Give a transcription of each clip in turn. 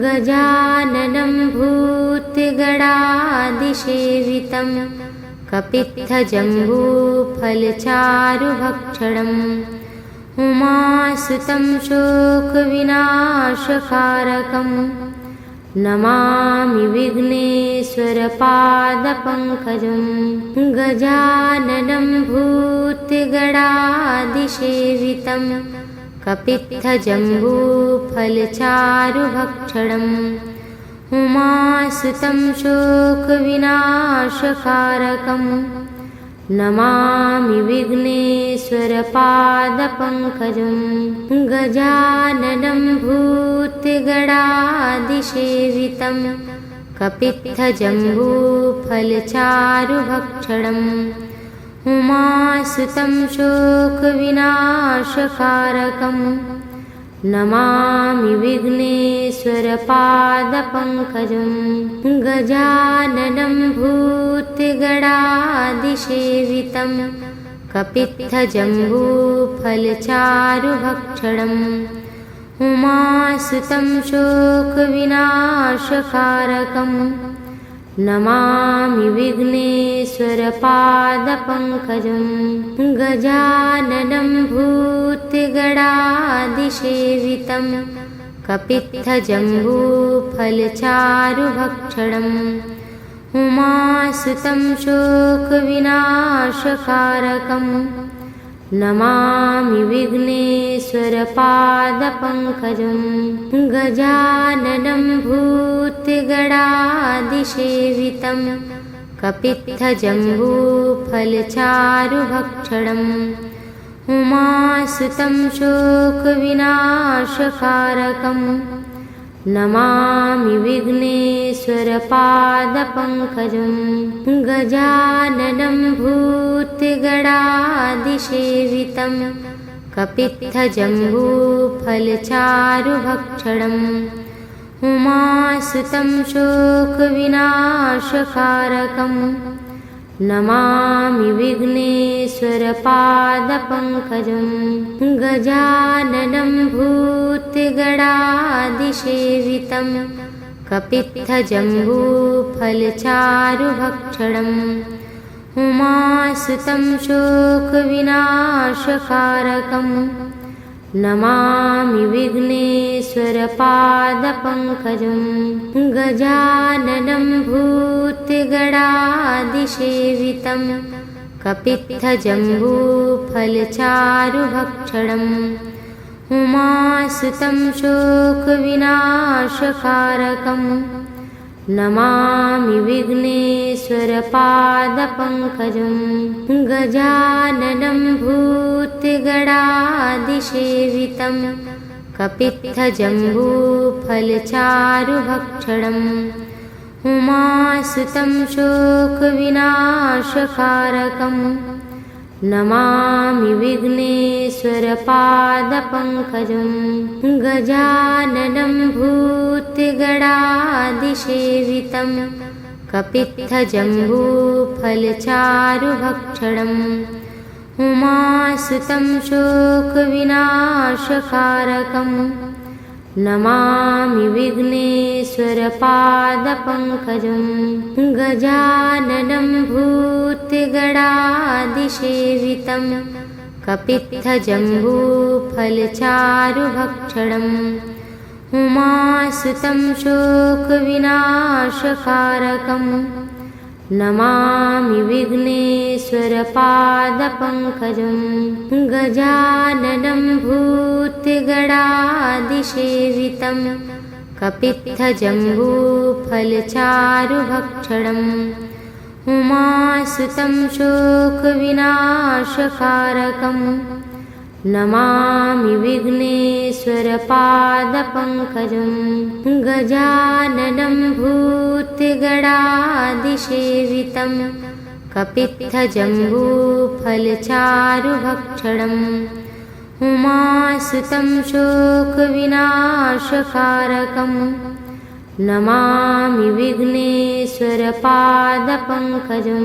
गजाननं भूतगणादिसेवितं कपित्थजम्बूफलचारुभक्षणम् उमासुतं शोकविनाशकारकं Namami विघ्नेश्वरपादपङ्कजं गजाननं भूतगणादिसेवितं कपित्थजम्बूफलचारुभक्षणम् उमासुतं शोकविनाशकारकं Namami विघ्नेश्वरपादपङ्कजं गजाननं भूतगणादिसेवितं कपित्थजम्बूफलचारुभक्षणम् उमासुतं शोकविनाशकारकं Namami विघ्नेश्वरपादपङ्कजं गजाननं भूतगणादिसेवितं कपित्थजम्बूफलचारुभक्षणम् उमासुतं शोकविनाशकारकं Namami विघ्नेश्वरपादपङ्कजं गजाननं भूतगणादिसेवितं कपित्थजम्बूफलचारुभक्षणम् उमासुतं शोकविनाशकारकं Namami विघ्नेश्वरपादपङ्कजं गजाननं भूतगणादिसेवितं कपित्थजम्बूफलचारुभक्षणम् उमासुतं शोकविनाशकारकं Namami विघ्नेश्वरपादपङ्कजं गजाननं भूतगणादिसेवितं कपित्थजम्बूफलचारुभक्षणम् उमासुतं शोकविनाशकारकं Namami विघ्नेश्वरपादपङ्कजं गजाननं भूतगणादिसेवितं कपित्थजम्बूफलचारुभक्षणम् उमासुतं शोकविनाशकारकं Namami विघ्नेश्वरपादपङ्कजं गजाननं भूतगणादिसेवितं कपित्थजम्बूफलचारुभक्षणम् उमासुतं शोकविनाशकारकं Namami विघ्नेश्वरपादपङ्कजं गजाननं भूतगणादिसेवितं कपित्थजम्बूफलचारुभक्षणम् उमासुतं शोकविनाशकारकं Namami विघ्नेश्वरपादपङ्कजं गजाननं भूतगणादिसेवितं कपित्थजम्बूफलचारुभक्षणम् उमासुतं शोकविनाशकारकं Namami विघ्नेश्वरपादपङ्कजं गजाननं भूतगणादिसेवितं कपित्थजम्बूफलचारुभक्षणम् उमासुतं शोकविनाशकारकं Namami विघ्नेश्वरपादपङ्कजं गजाननं भूतगणादिसेवितं कपित्थजम्बूफलचारुभक्षणम् उमासुतं शोकविनाशकारकं Namami विघ्नेश्वरपादपङ्कजं गजाननं भूतगणादिसेवितं कपित्थजम्बूफलचारुभक्षणम् उमासुतं शोकविनाशकारकं Namami विघ्नेश्वरपादपङ्कजं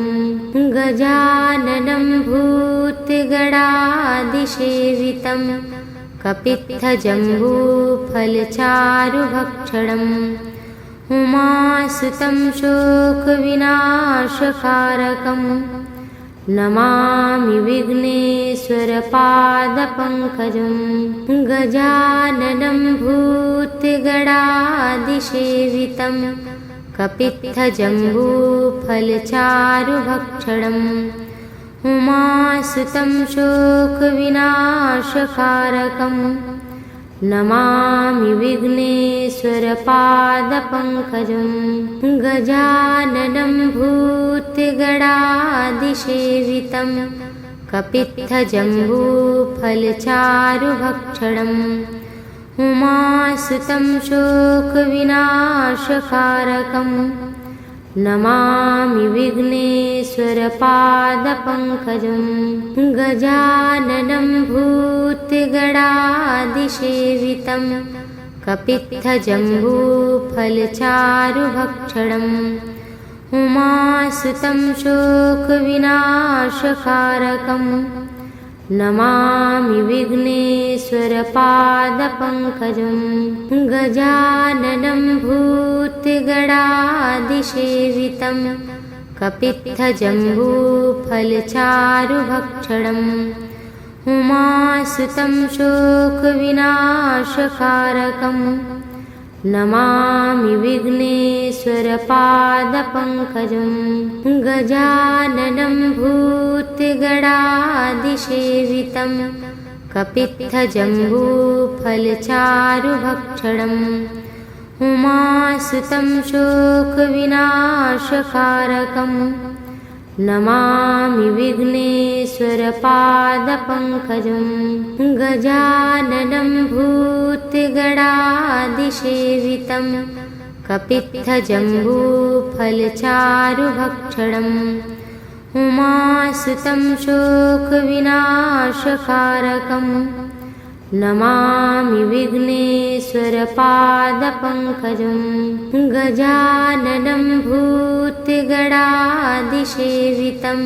गजाननं भूतगणादिसेवितं कपित्थजम्बूफलचारुभक्षणम् उमासुतं शोकविनाशकारकम् Namami विघ्नेश्वरपादपङ्कजं गजाननं भूतगणादिसेवितं कपित्थजम्बूफलचारुभक्षणम् उमासुतं शोकविनाशकारकं Namami विघ्नेश्वरपादपङ्कजं गजाननं भूतगणादिसेवितं कपित्थजम्बूफलचारुभक्षणम् उमासुतं शोकविनाशकारकं Namami विघ्नेश्वरपादपङ्कजं गजाननं भूतगणादिसेवितं कपित्थजम्बूफलचारुभक्षणम् उमासुतं शोकविनाशकारकं Namami विघ्नेश्वरपादपङ्कजं गजाननं भूतगणादिसेवितं कपित्थजम्बूफलचारुभक्षणम् उमासुतं शोकविनाशकारकं Namami विघ्नेश्वरपादपङ्कजं गजाननं भूतगणादिसेवितं कपित्थजम्बूफलचारुभक्षणम् उमासुतं शोकविनाशकारकं Namami विघ्नेश्वरपादपङ्कजं गजाननं भूतगणादिसेवितं कपित्थजम्बूफलचारुभक्षणम् उमासुतं शोकविनाशकारकं Namami विघ्नेश्वरपादपङ्कजं गजाननं भूतगणादिसेवितं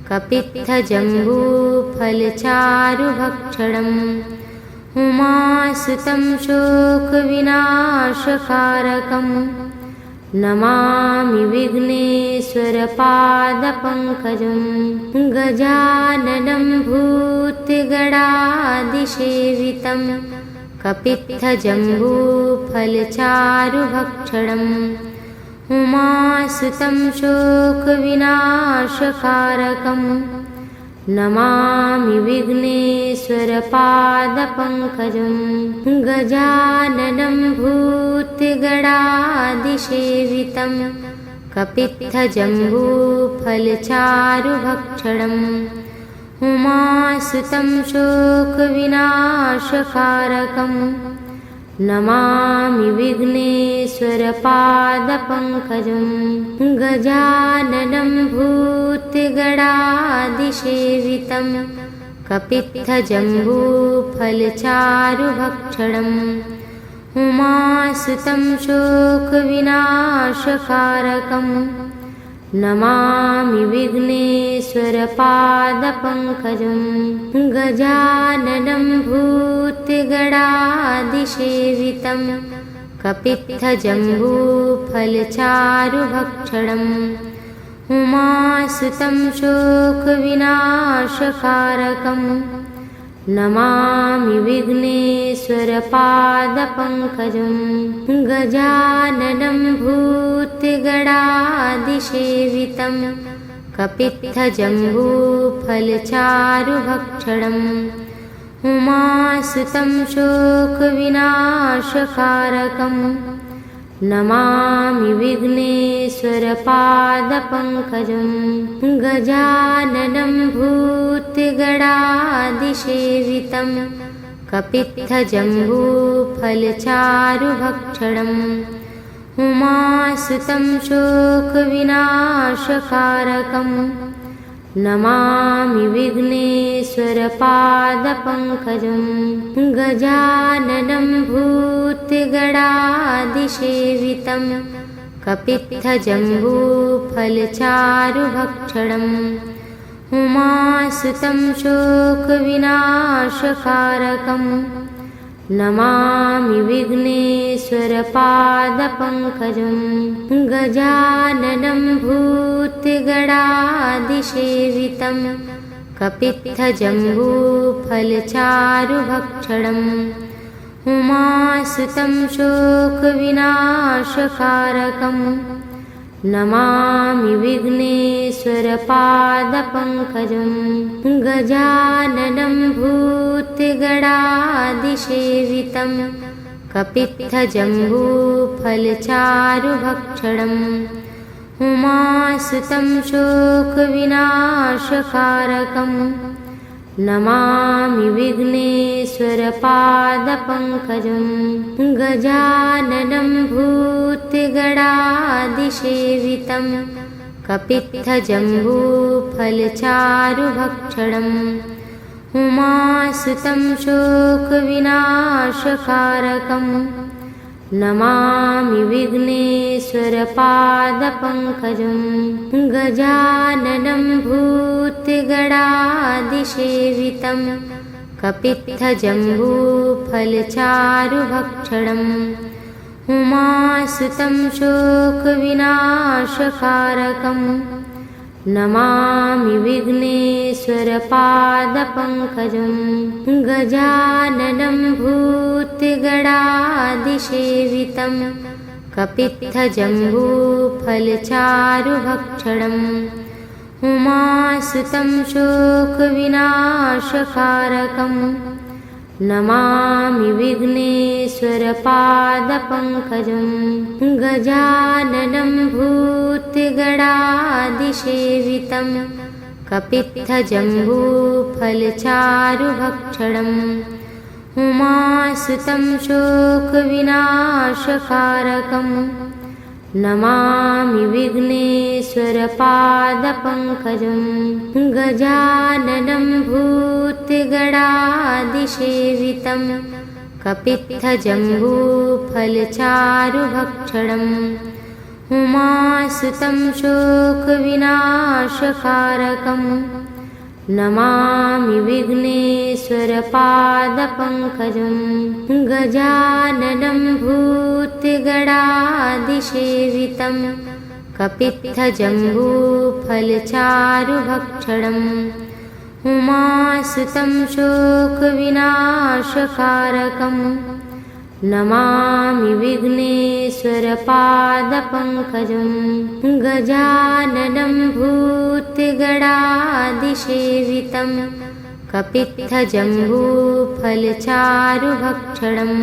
कपित्थजम्बूफलचारुभक्षणम् उमासुतं शोकविनाशकारकं Namami विघ्नेश्वरपादपङ्कजं गजाननं भूतगणादिसेवितं कपित्थजम्बूफलचारुभक्षणम् उमासुतं शोकविनाशकारकं Namami विघ्नेश्वरपादपङ्कजं गजाननं भूतगणादिसेवितं कपित्थजम्बूफलचारुभक्षणम् उमासुतं शोकविनाशकारकं Namami विघ्नेश्वरपादपङ्कजं गजाननं भूतगणादिसेवितं कपित्थजम्बूफलचारुभक्षणम् उमासुतं शोकविनाशकारकं Namami विघ्नेश्वरपादपङ्कजं गजाननं भूतगणादिसेवितं कपित्थजम्बूफलचारुभक्षणम् उमासुतं शोकविनाशकारकं Namami विघ्नेश्वरपादपङ्कजं गजाननं भूतगणादिसेवितं कपित्थजम्बूफलचारुभक्षणम् उमासुतं शोकविनाशकारकं Namami विघ्नेश्वरपादपङ्कजं गजाननं भूतगणादिसेवितं कपित्थजम्बूफलचारुभक्षणम् उमासुतं शोकविनाशकारकं Namami विघ्नेश्वरपादपङ्कजं गजाननं भूतगणादिसेवितं कपित्थजम्बूफलचारुभक्षणम् उमासुतं शोकविनाशकारकं Namami विघ्नेश्वरपादपङ्कजं गजाननं भूतगणाधिसेवितं कपित्थजम्बूफलचारुभक्षणम् उमासुतं शोकविनाशकारकं Namami विघ्नेश्वरपादपङ्कजं गजाननं भूतगणाधिसेवितं कपित्थजम्बूफलचारुभक्षणम् उमासुतं शोकविनाशकारकं Namami विघ्नेश्वरपादपङ्कजं गजाननं भूतगणाधिसेवितं कपित्थजम्बूफलचारुभक्षणम् उमासुतं शोकविनाशकारकं Namami विघ्नेश्वरपादपङ्कजं गजाननं भूतगणाधिसेवितं कपित्थजम्बूफलचारुभक्षणम् उमासुतं शोकविनाशकारकं Namami विघ्नेश्वरपादपङ्कजं गजाननं भूतगणाधिसेवितं कपित्थजम्बूफलचारुभक्षणम् उमासुतं शोकविनाशकारकं Namami विघ्नेश्वरपादपङ्कजं गजाननं भूतगणाधिसेवितं कपित्थजम्बूफलचारुभक्षणम् उमासुतं शोकविनाशकारकं Namami विघ्नेश्वरपादपङ्कजं गजाननं भूतगणाधिसेवितं कपित्थजम्बूफलचारुभक्षणम् उमासुतं शोकविनाशकारकं Namami विघ्नेश्वरपादपङ्कजं गजाननं भूतगणाधिसेवितं कपित्थजम्बूफलचारुभक्षणम् उमासुतं शोकविनाशकारकं Namami विघ्नेश्वरपादपङ्कजं गजाननं भूतगणाधिसेवितं कपित्थजम्बूफलचारुभक्षणम्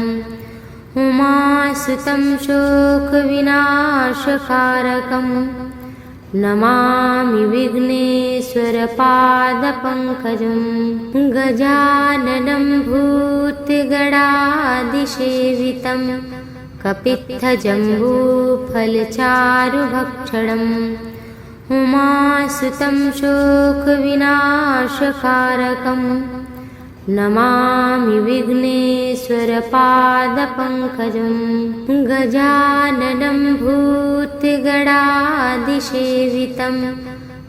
उमासुतं शोकविनाशकारकं Namami विघ्नेश्वरपादपङ्कजं गजाननं भूतगणाधिसेवितं कपित्थजम्बूफलचारुभक्षणम् उमासुतं शोकविनाशकारकं Namami विघ्नेश्वरपादपङ्कजं गजाननं भूतगणाधिसेवितं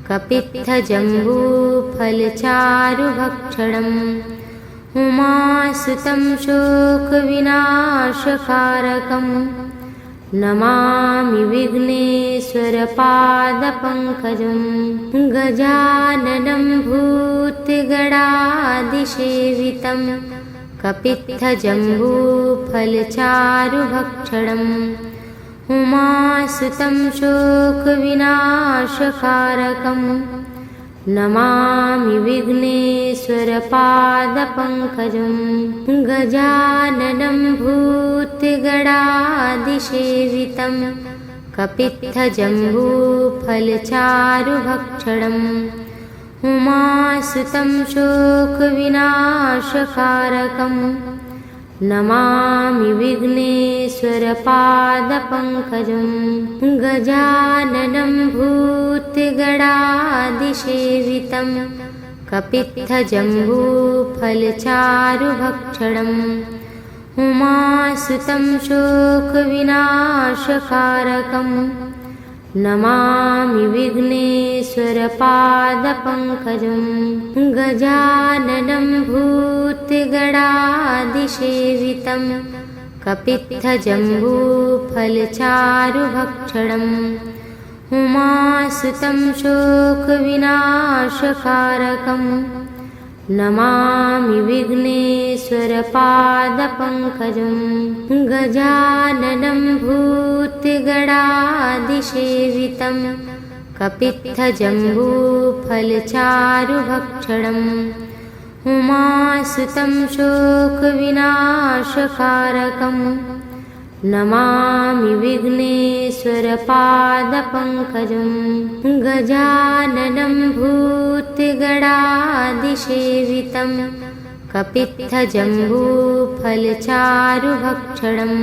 कपित्थजम्बूफलचारुभक्षणम् उमासुतं शोकविनाशकारकं Namami विघ्नेश्वरपादपङ्कजं गजाननं भूतगणाधिसेवितं कपित्थजम्बूफलचारुभक्षणम् उमासुतं शोकविनाशकारकं Namami विघ्नेश्वरपादपङ्कजं गजाननं भूतगणाधिसेवितं कपित्थजम्बूफलचारुभक्षणम् उमासुतं शोकविनाशकारकं Namami विघ्नेश्वरपादपङ्कजं गजाननं भूतगणाधिसेवितं कपित्थजम्बूफलचारुभक्षणम् उमासुतं शोकविनाशकारकं Namami विघ्नेश्वरपादपङ्कजं गजाननं भूतगणादिसेवितं कपित्थजम्बूफलचारुभक्षणं उमासुतं शोकविनाशकारकं Namami विघ्नेश्वरपादपङ्कजं गजाननं भूतगणादिसेवितं कपित्थजम्बूफलचारुभक्षणं उमासुतं शोकविनाशकारकं Namami विघ्नेश्वरपादपङ्कजं गजाननं भूतगणादिसेवितं कपित्थजम्बूफलचारुभक्षणं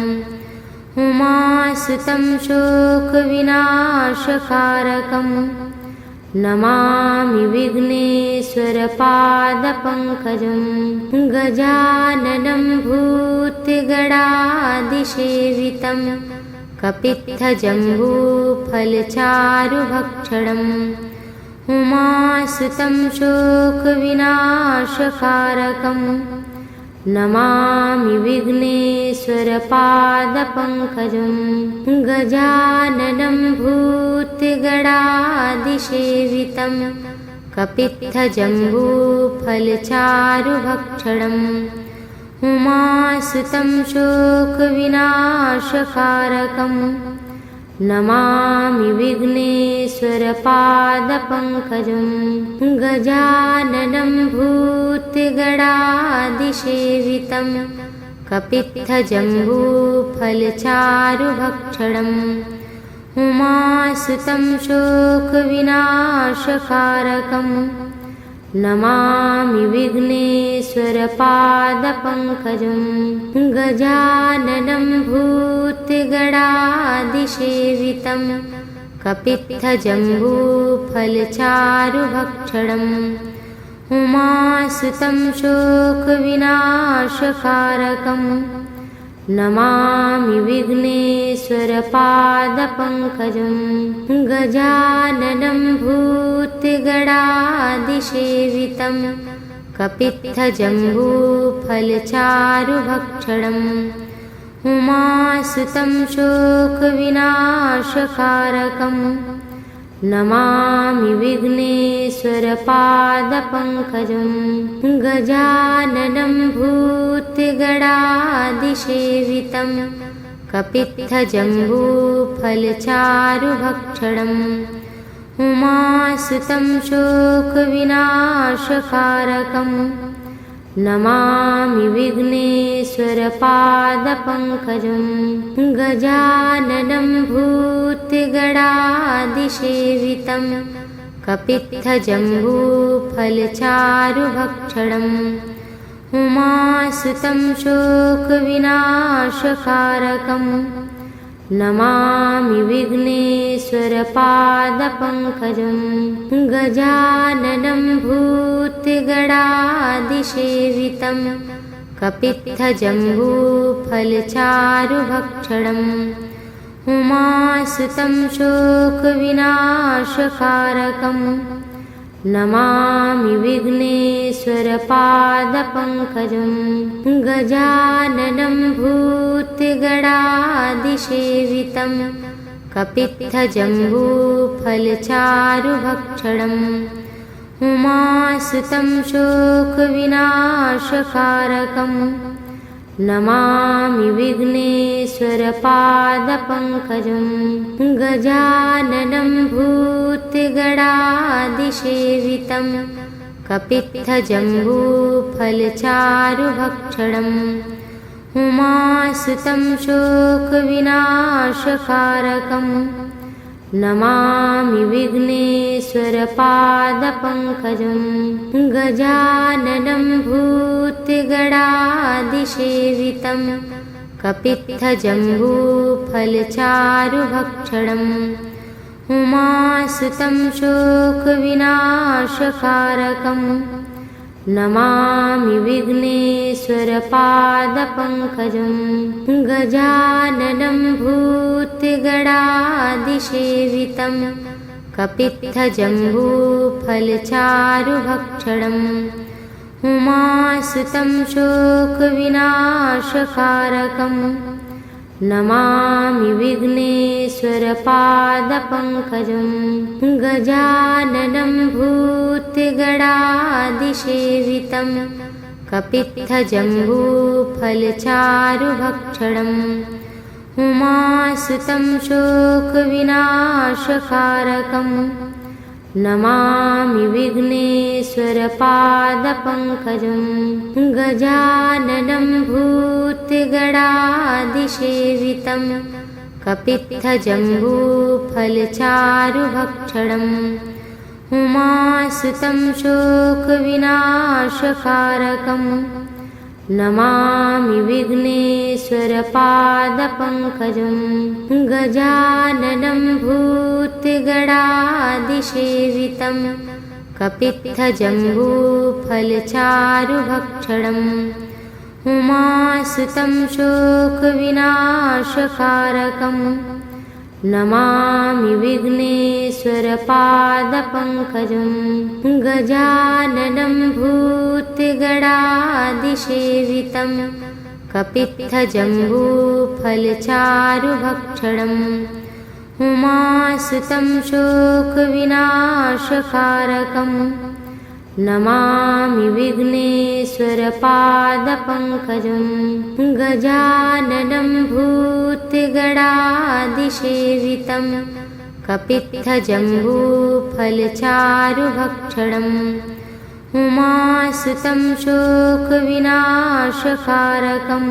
उमासुतं शोकविनाशकारकं Namami विघ्नेश्वरपादपङ्कजं गजाननं भूतगणादिसेवितं कपित्थजम्बूफलचारुभक्षणं उमासुतं शोकविनाशकारकं Namami विघ्नेश्वरपादपङ्कजं गजाननं भूतगणादिसेवितं कपित्थजम्बूफलचारुभक्षणं उमासुतं शोकविनाशकारकं Namami विघ्नेश्वरपादपङ्कजं गजाननं भूतगणादिसेवितं कपित्थजम्बूफलचारुभक्षणं उमासुतं शोकविनाशकारकं Namami विघ्नेश्वरपादपङ्कजं गजाननं भूतगणादिसेवितं कपित्थजम्बूफलचारुभक्षणं उमासुतं शोकविनाशकारकं Namami विघ्नेश्वरपादपङ्कजं गजाननं भूतगणादिसेवितं कपित्थजम्बूफलचारुभक्षणं उमासुतं शोकविनाशकारकं Namami विघ्नेश्वरपादपङ्कजं गजाननं भूतगणादिसेवितं कपित्थजम्बूफलचारुभक्षणं उमासुतं शोकविनाशकारकं Namami विघ्नेश्वरपादपङ्कजं गजाननं भूतगणादिसेवितं कपित्थजम्बूफलचारुभक्षणं उमासुतं शोकविनाशकारकं Namami विघ्नेश्वरपादपङ्कजं गजाननं भूतगणादिसेवितं कपित्थजम्बूफलचारुभक्षणं उमासुतं शोकविनाशकारकं Namami विघ्नेश्वरपादपङ्कजं गजाननं भूतगणादिसेवितं कपित्थजम्बूफलचारुभक्षणं उमासुतं शोकविनाशकारकं Namami विघ्नेश्वरपादपङ्कजं गजाननं भूतगणादिसेवितं कपित्थजम्बूफलचारुभक्षणं उमासुतं शोकविनाशकारकं Namami विघ्नेश्वरपादपङ्कजं गजाननं भूतगणादिसेवितं कपित्थजम्बूफलचारुभक्षणं उमासुतं शोकविनाशकारकं Namami विघ्नेश्वरपादपङ्कजं गजाननं भूतगणादिसेवितं कपित्थजम्बूफलचारुभक्षणम् उमासुतं शोकविनाशकारकम् Namami विघ्नेश्वरपादपङ्कजं गजाननं भूतगणादिसेवितं कपित्थजम्बूफलचारुभक्षणम् उमासुतं शोकविनाशकारकम् Namami विघ्नेश्वरपादपङ्कजं गजाननं भूतगणादिसेवितं कपित्थजम्बूफलचारुभक्षणम् उमासुतं शोकविनाशकारकम् Namami विघ्नेश्वरपादपङ्कजं गजाननं भूतगणादिसेवितं कपित्थजम्बूफलचारुभक्षणम् उमासुतं शोकविनाशकारकम् Namami विघ्नेश्वरपादपङ्कजं गजाननं भूतगणादिसेवितं कपित्थजम्बूफलचारुभक्षणम् उमासुतं शोकविनाशकारकम् Namami विघ्नेश्वरपादपङ्कजं गजाननं भूतगणादिसेवितं कपित्थजम्बूफलचारुभक्षणम् उमासुतं शोकविनाशकारकम्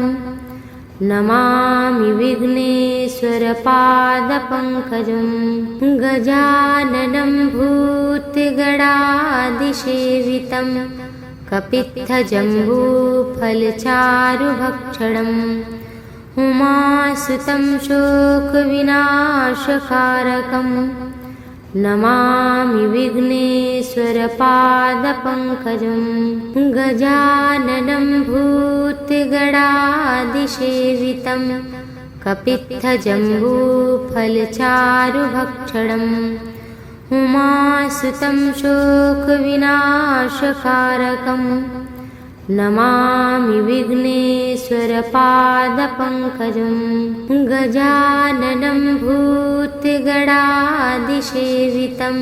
Namami विघ्नेश्वरपादपङ्कजं गजाननं भूतगणादिसेवितं कपित्थजम्बूफलचारुभक्षणम् उमासुतं शोकविनाशकारकम् Namami विघ्नेश्वरपादपङ्कजं गजाननं भूतगणादिसेवितं कपित्थजम्बूफलचारुभक्षणम् उमासुतं शोकविनाशकारकम् Namami विघ्नेश्वरपादपङ्कजं गजाननं भूतगणादिसेवितं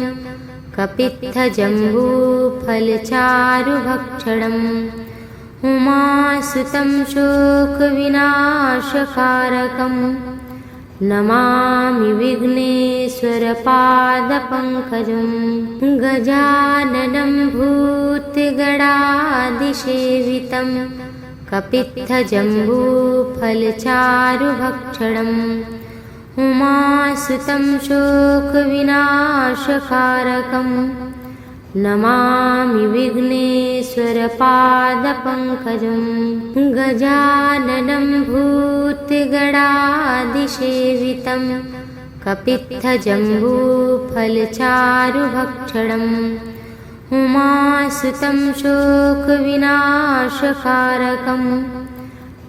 कपित्थजम्बूफलचारुभक्षणम् उमासुतं शोकविनाशकारकम् Namami विघ्नेश्वरपादपङ्कजं गजाननं भूतगणादिसेवितं कपित्थजम्बूफलचारुभक्षणम् उमासुतं शोकविनाशकारकम् Namami विघ्नेश्वरपादपङ्कजं गजाननं भूतगणादिसेवितं कपित्थजम्बूफलचारुभक्षणम् उमासुतं शोकविनाशकारकम्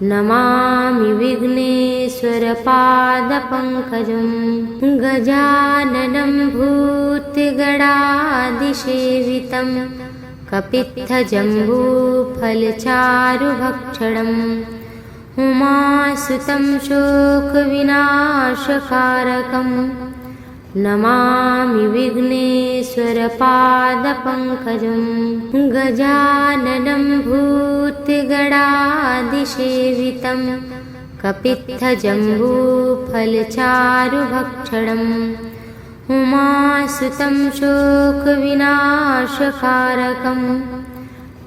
Namami विघ्नेश्वरपादपङ्कजं गजाननं भूतगणादिसेवितं कपित्थजम्बूफलचारुभक्षणम् उमासुतं शोकविनाशकारकम् Namami विघ्नेश्वरपादपङ्कजं गजाननं भूतगणादिसेवितं कपित्थजम्बूफलचारुभक्षणम् उमासुतं शोकविनाशकारकम्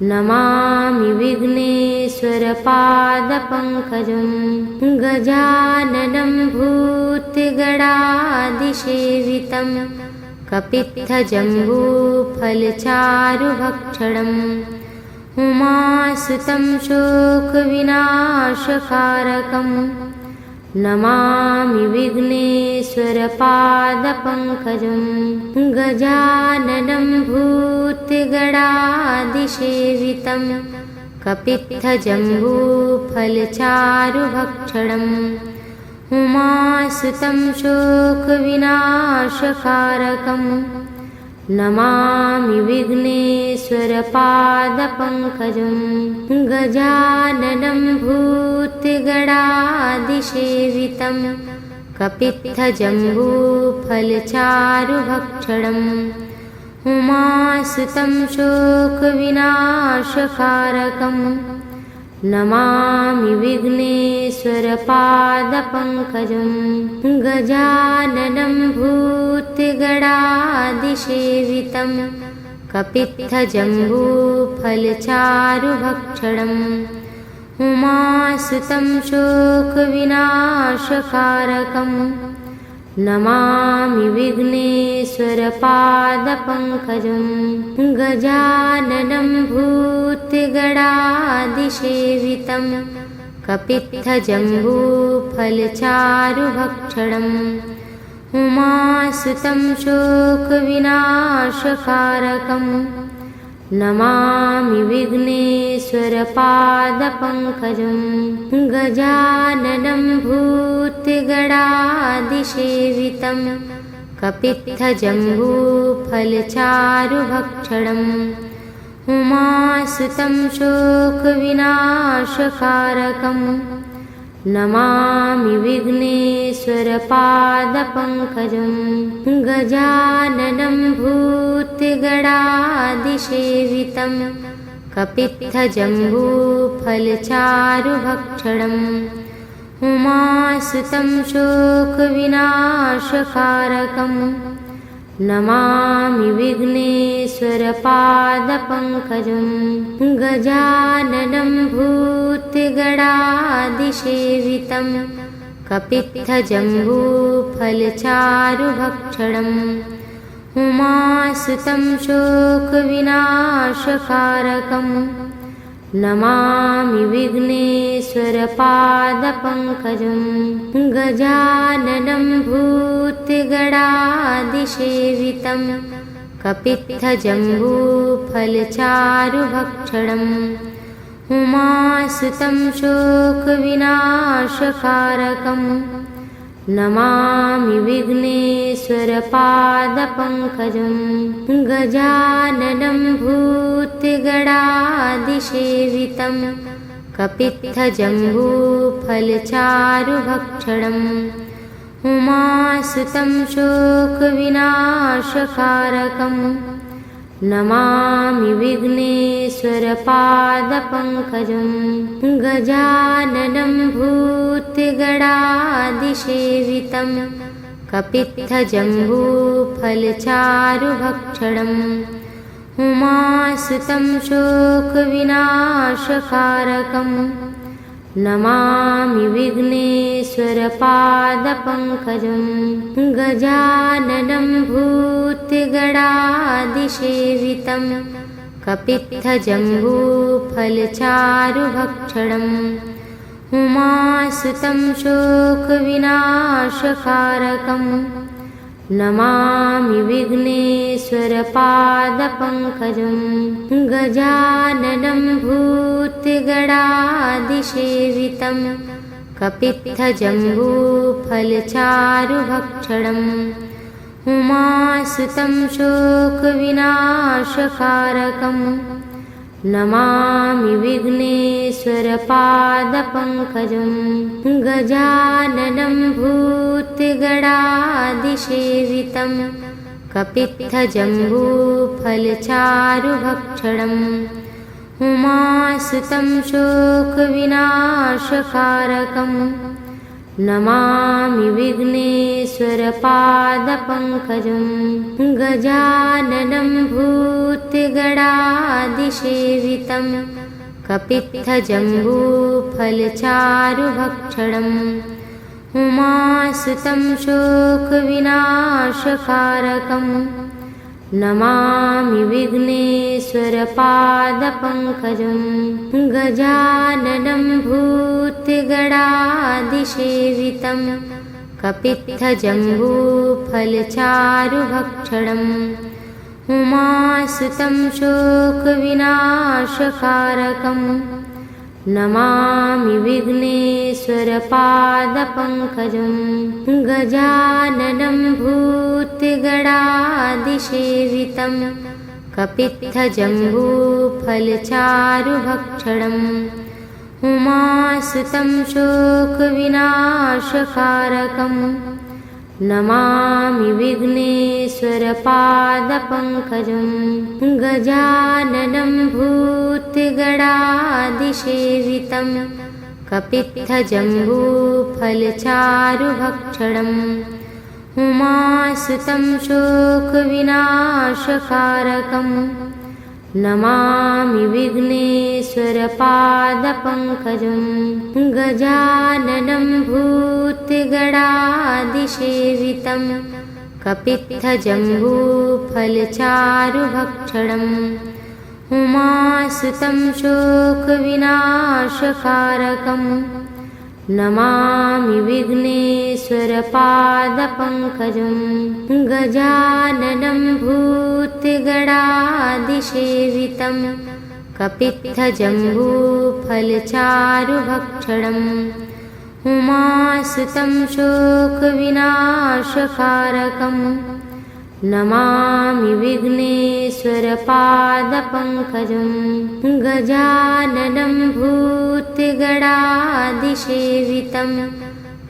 Namami विघ्नेश्वरपादपङ्कजं गजाननं भूतगणादिसेवितं कपित्थजम्बूफलचारुभक्षणम् उमासुतं शोकविनाशकारकम् Namami विघ्नेश्वरपादपङ्कजं विघ्नेश्वरपादपङ्कजं गजाननं भूतगणादिसेवितं कपित्थजम्बूफलचारुभक्षणम् उमासुतं शोकविनाशकारकं Namami विघ्नेश्वरपादपङ्कजं गजाननं भूतगणादिसेवितं कपित्थजम्बूफलचारुभक्षणम् उमासुतं शोकविनाशकारकं Namami विघ्नेश्वरपादपङ्कजं गजाननं भूतगणादिसेवितं कपित्थजम्बूफलचारुभक्षणम् उमासुतं शोकविनाशकारकं Namami विघ्नेश्वरपादपङ्कजं गजाननं भूतगणादिसेवितं कपित्थजम्बूफलचारुभक्षणम् उमासुतं शोकविनाशकारकं Namami विघ्नेश्वरपादपङ्कजं गजाननं भूतगणादिसेवितं कपित्थजम्बूफलचारुभक्षणम् उमासुतं शोकविनाशकारकं Namami विघ्नेश्वरपादपङ्कजं गजाननं भूतगणादिसेवितं कपित्थजम्बूफलचारुभक्षणम् उमासुतं शोकविनाशकारकं Namami विघ्नेश्वरपादपङ्कजं गजाननं भूतगणादिसेवितं कपित्थजम्बूफलचारुभक्षणम् उमासुतं शोकविनाशकारकं Namami विघ्नेश्वरपादपङ्कजं गजाननं भूतगणादिसेवितं कपित्थजम्बूफलचारुभक्षणम् उमासुतं शोकविनाशकारकं Namami विघ्नेश्वरपादपङ्कजं गजाननं भूतगणादिसेवितं कपित्थजम्बूफलचारुभक्षणम् उमासुतं शोकविनाशकारकं Namami विघ्नेश्वरपादपङ्कजं गजाननं भूतगणादिसेवितं कपित्थजम्बूफलचारुभक्षणम् उमासुतं शोकविनाशकारकं Namami विघ्नेश्वरपादपङ्कजं गजाननं भूतगणादिसेवितं कपित्थजम्बूफलचारुभक्षणम् उमासुतं शोकविनाशकारकं Namami विघ्नेश्वरपादपङ्कजं गजाननं भूतगणादिसेवितं कपित्थजम्बूफलचारुभक्षणम् उमासुतं शोकविनाशकारकं Namami विघ्नेश्वरपादपङ्कजं गजाननं भूतगणादिसेवितं कपित्थजम्बूफलचारुभक्षणम् उमासुतं शोकविनाशकारकं Namami विघ्नेश्वरपादपङ्कजं गजाननं भूतगणादिसेवितं कपित्थजम्बूफलचारुभक्षणम् उमासुतं शोकविनाशकारकं Namami विघ्नेश्वरपादपङ्कजं गजाननं भूतगणादिसेवितं कपित्थजम्बूफलचारुभक्षणम् उमासुतं शोकविनाशकारकं Namami विघ्नेश्वरपादपङ्कजं गजाननं भूतगणादिसेवितं कपित्थजम्बूफलचारुभक्षणम् उमासुतं शोकविनाशकारकं Namami विघ्नेश्वरपादपङ्कजं गजाननं भूतगणादिसेवितं कपित्थजम्बूफलचारुभक्षणम् उमासुतं शोकविनाशकारकं Namami विघ्नेश्वरपादपङ्कजं गजाननं भूतगणादिसेवितं कपित्थजम्बूफलचारुभक्षणम् उमासुतं शोकविनाशकारकं Namami विघ्नेश्वरपादपङ्कजं गजाननं भूतगणादिसेवितं कपित्थजम्बूफलचारुभक्षणम् उमासुतं शोकविनाशकारकं Namami विघ्नेश्वरपादपङ्कजं गजाननं भूतगणादिसेवितं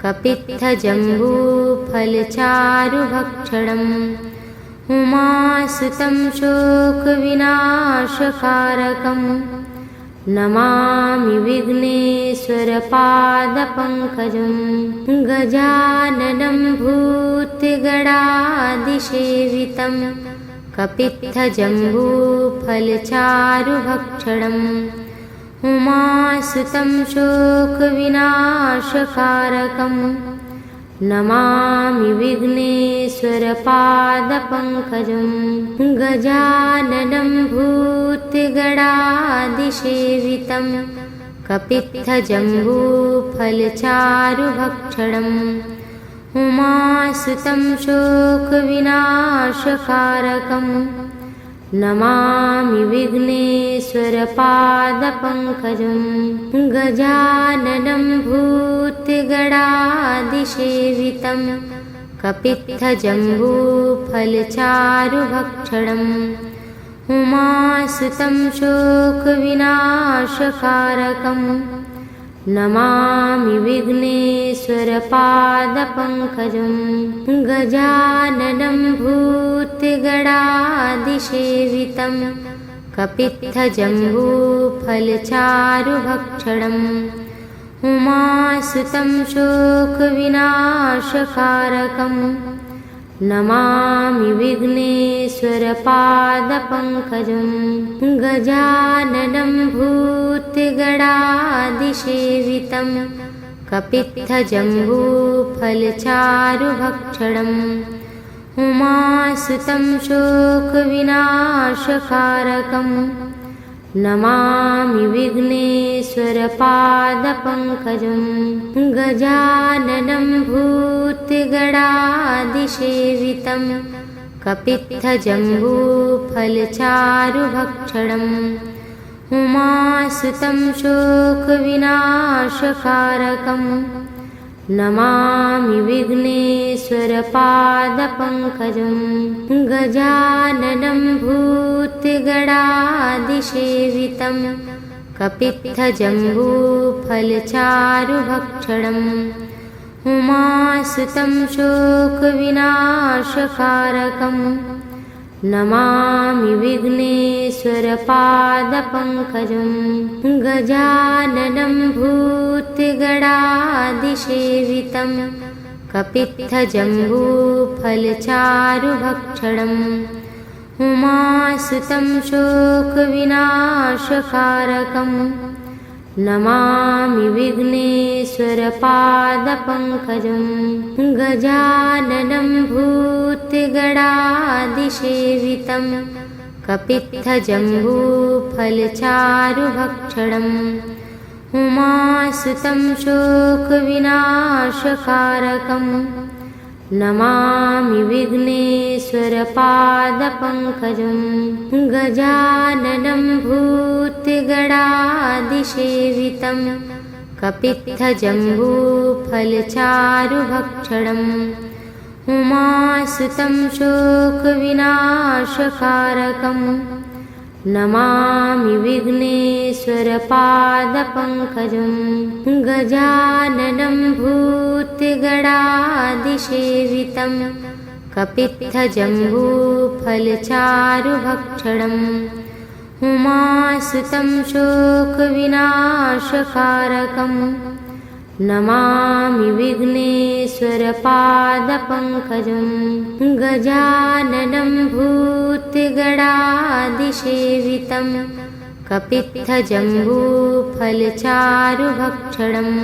कपित्थजम्बूफलचारुभक्षणम् उमासुतं शोकविनाशकारकं Namami विघ्नेश्वरपादपङ्कजं गजाननं भूतगणादिसेवितं कपित्थजम्बूफलचारुभक्षणम् उमासुतं शोकविनाशकारकं Namami विघ्नेश्वरपादपङ्कजं गजाननं भूतगणादिसेवितं कपित्थजम्बूफलचारुभक्षणम् उमासुतं शोकविनाशकारकं Namami विघ्नेश्वरपादपङ्कजं गजाननं भूतगणादिसेवितं कपित्थजम्बूफलचारुभक्षणम् उमासुतं शोकविनाशकारकं Namami विघ्नेश्वरपादपङ्कजं गजाननं भूतगणादिसेवितं कपित्थजम्बूफलचारुभक्षणम् उमासुतं शोकविनाशकारकं Namami विघ्नेश्वरपादपङ्कजं गजाननं भूतगणादिसेवितं कपित्थजम्बूफलचारुभक्षणम् उमासुतं शोकविनाशकारकं Namami विघ्नेश्वरपादपङ्कजं गजाननं भूतगणादिसेवितं कपित्थजम्बूफलचारुभक्षणम् उमासुतं शोकविनाशकारकं Namami विघ्नेश्वरपादपङ्कजं गजाननं भूतगणादिसेवितं कपित्थजम्बूफलचारुभक्षणम् उमासुतं शोकविनाशकारकं Namami विघ्नेश्वरपादपङ्कजं गजाननं भूतगणादिसेवितं कपित्थजम्बूफलचारुभक्षणम् उमासुतं शोकविनाशकारकं Namami विघ्नेश्वरपादपङ्कजं गजाननं भूतगणादिसेवितं कपित्थजम्बूफलचारुभक्षणम् उमासुतं शोकविनाशकारकं Namami विघ्नेश्वरपादपङ्कजं गजाननं भूतगणादिसेवितं कपित्थजम्बूफलचारुभक्षणम् उमासुतं शोकविनाशकारकं Namami विघ्नेश्वरपादपङ्कजं गजाननं भूतगणादिसेवितं कपित्थजम्बूफलचारुभक्षणम् उमासुतं शोकविनाशकारकं Namami विघ्नेश्वरपादपङ्कजं गजाननं भूतगणादिसेवितं कपित्थजम्बूफलचारुभक्षणम्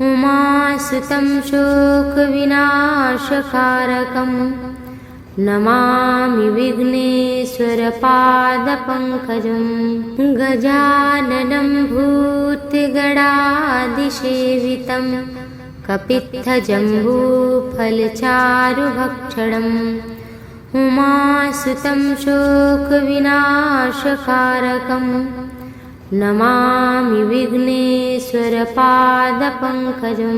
उमासुतं शोकविनाशकारकं Namami विघ्नेश्वरपादपङ्कजं गजाननं भूतगणादिसेवितं कपित्थजम्बूफलचारुभक्षणम् उमासुतं शोकविनाशकारकं Namami विघ्नेश्वरपादपङ्कजं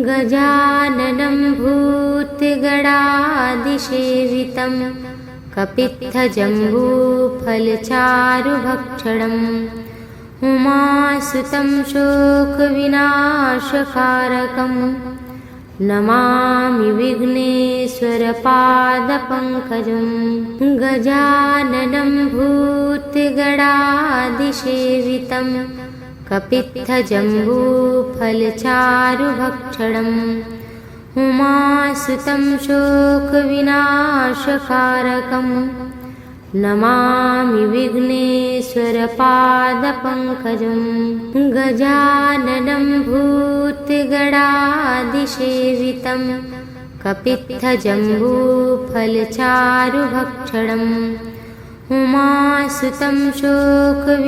गजाननं भूतगणादिसेवितं कपित्थजम्बूफलचारुभक्षणम् उमासुतं शोकविनाशकारकं Namami विघ्नेश्वरपादपङ्कजं गजाननं भूतगणादिसेवितं कपित्थजम्बूफलचारुभक्षणम् उमासुतं शोकविनाशकारकं Namami विघ्नेश्वरपादपङ्कजं गजाननं भूतगणादिसेवितं कपित्थजम्बूफलचारुभक्षणम् उमासुतं शोकविनाशकारकं